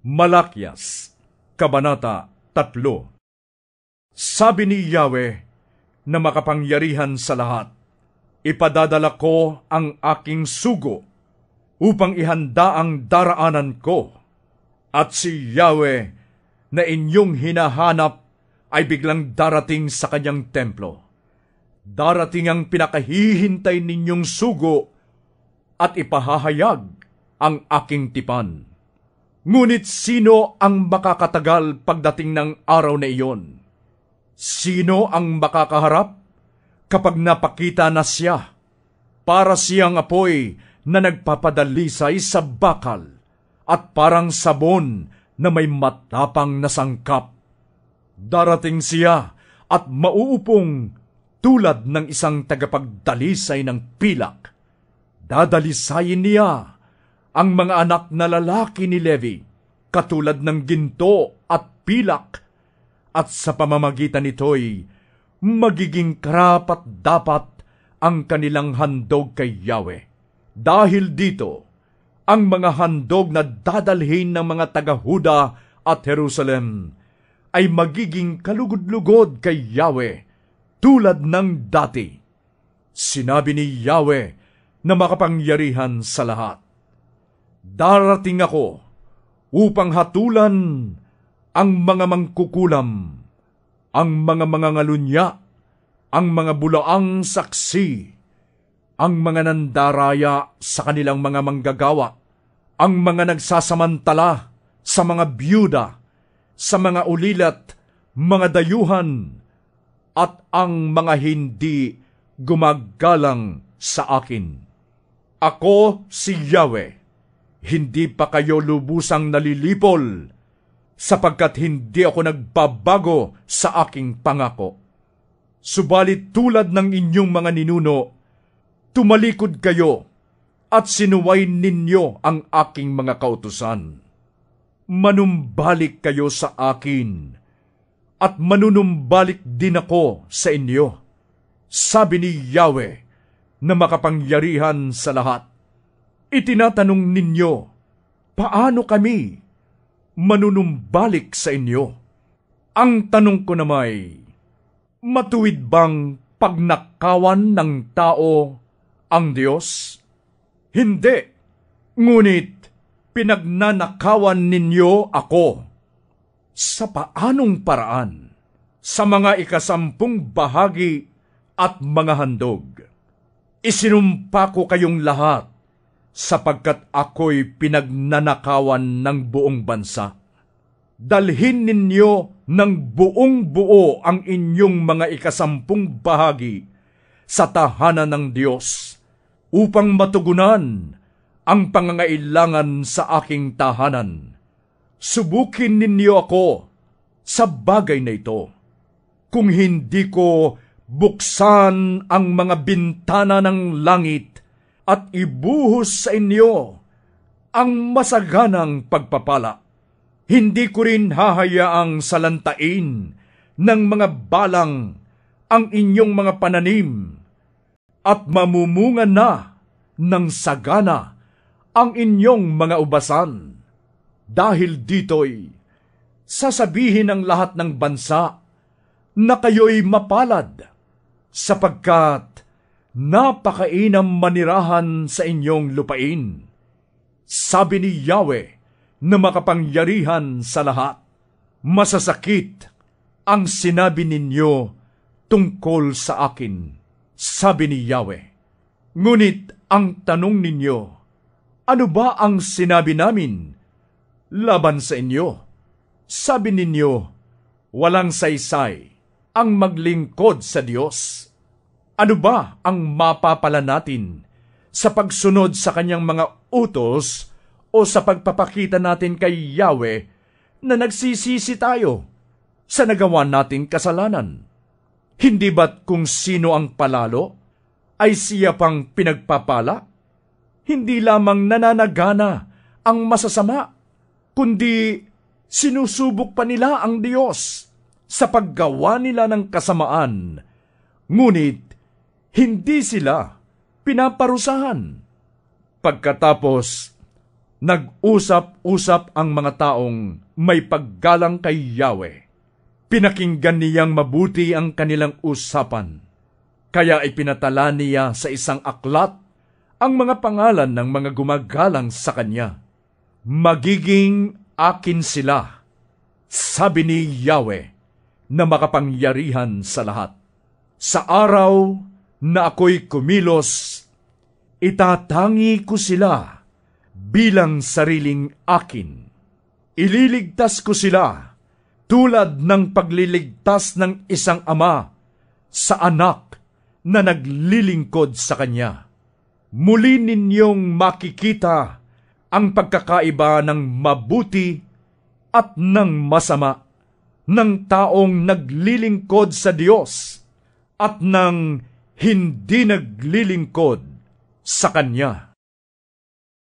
Malakyas, Kabanata 3. Sabi ni Yahweh na makapangyarihan sa lahat, ipadadala ko ang aking sugo upang ihanda ang daraanan ko, at si Yahweh na inyong hinahanap ay biglang darating sa kanyang templo. Darating ang pinakahihintay ninyong sugo at ipahahayag ang aking tipan. Ngunit sino ang makakatagal pagdating ng araw na iyon? Sino ang makakaharap kapag napakita na siya? Para siyang apoy na nagpapadalisay sa bakal at parang sabon na may matapang na sangkap. Darating siya at mauupong tulad ng isang tagapagdalisay ng pilak. Dadalisayin niya ang mga anak na lalaki ni Levi, katulad ng ginto at pilak, at sa pamamagitan nito'y magiging karapat-dapat ang kanilang handog kay Yahweh. Dahil dito, ang mga handog na dadalhin ng mga taga-Huda at Jerusalem ay magiging kalugod-lugod kay Yahweh, tulad ng dati. Sinabi ni Yahweh na makapangyarihan sa lahat, darating ako upang hatulan ang mga mangkukulam, ang mga mangangalunya, ang mga bulaang saksi, ang mga nandaraya sa kanilang mga manggagawa, ang mga nagsasamantala sa mga byuda, sa mga ulilat, mga dayuhan, at ang mga hindi gumagalang sa akin. Ako si Yahweh. Hindi pa kayo lubusang nalilipol, sapagkat hindi ako nagbabago sa aking pangako. Subalit tulad ng inyong mga ninuno, tumalikod kayo at sinuway ninyo ang aking mga kautusan. Manumbalik kayo sa akin, at manunumbalik din ako sa inyo. Sabi ni Yahweh na makapangyarihan sa lahat. Itinatanong ninyo, paano kami manunumbalik sa inyo? Ang tanong ko namay, matuwid bang pagnakawan ng tao ang Diyos? Hindi, ngunit pinagnanakawan ninyo ako. Sa paanong paraan? Sa mga 10 bahagi at mga handog. Isinumpa ko kayong lahat, sapagkat ako'y pinagnanakawan ng buong bansa. Dalhin ninyo ng buong buo ang inyong mga 10 bahagi sa tahanan ng Diyos, upang matugunan ang pangangailangan sa aking tahanan. Subukin ninyo ako sa bagay na ito. Kung hindi ko buksan ang mga bintana ng langit at ibuhos sa inyo ang masaganang pagpapala, hindi ko rin hahayaang salantain ng mga balang ang inyong mga pananim, at mamumunga na ng sagana ang inyong mga ubasan. Dahil dito'y sasabihin ng lahat ng bansa na kayo'y mapalad, sapagkat napakainam manirahan sa inyong lupain. Sabi ni Yahweh na makapangyarihan sa lahat, masasakit ang sinabi ninyo tungkol sa akin, sabi ni Yahweh. Ngunit ang tanong ninyo, ano ba ang sinabi namin laban sa inyo? Sabi ninyo, walang saysay ang maglingkod sa Diyos. Ano ba ang mapapala natin sa pagsunod sa kanyang mga utos o sa pagpapakita natin kay Yahweh na nagsisisi tayo sa nagawa nating kasalanan? Hindi ba't kung sino ang palalo ay siya pang pinagpapala? Hindi lamang nananagana ang masasama, kundi sinusubok pa nila ang Diyos sa paggawa nila ng kasamaan, ngunit hindi sila pinaparusahan. Pagkatapos Nag-usap-usap ang mga taong may paggalang kay Yahweh. Pinakinggan niyang mabuti ang kanilang usapan. Kaya ipinatala niya sa isang aklat ang mga pangalan ng mga gumagalang sa kanya. Magiging akin sila, sabi ni Yahweh na makapangyarihan sa lahat. Sa araw na ako'y kumilos, itatangi ko sila bilang sariling akin. Ililigtas ko sila tulad ng pagliligtas ng isang ama sa anak na naglilingkod sa kanya. Muli ninyong makikita ang pagkakaiba ng mabuti at ng masama, ng taong naglilingkod sa Diyos at ng hindi naglilingkod sa Kanya.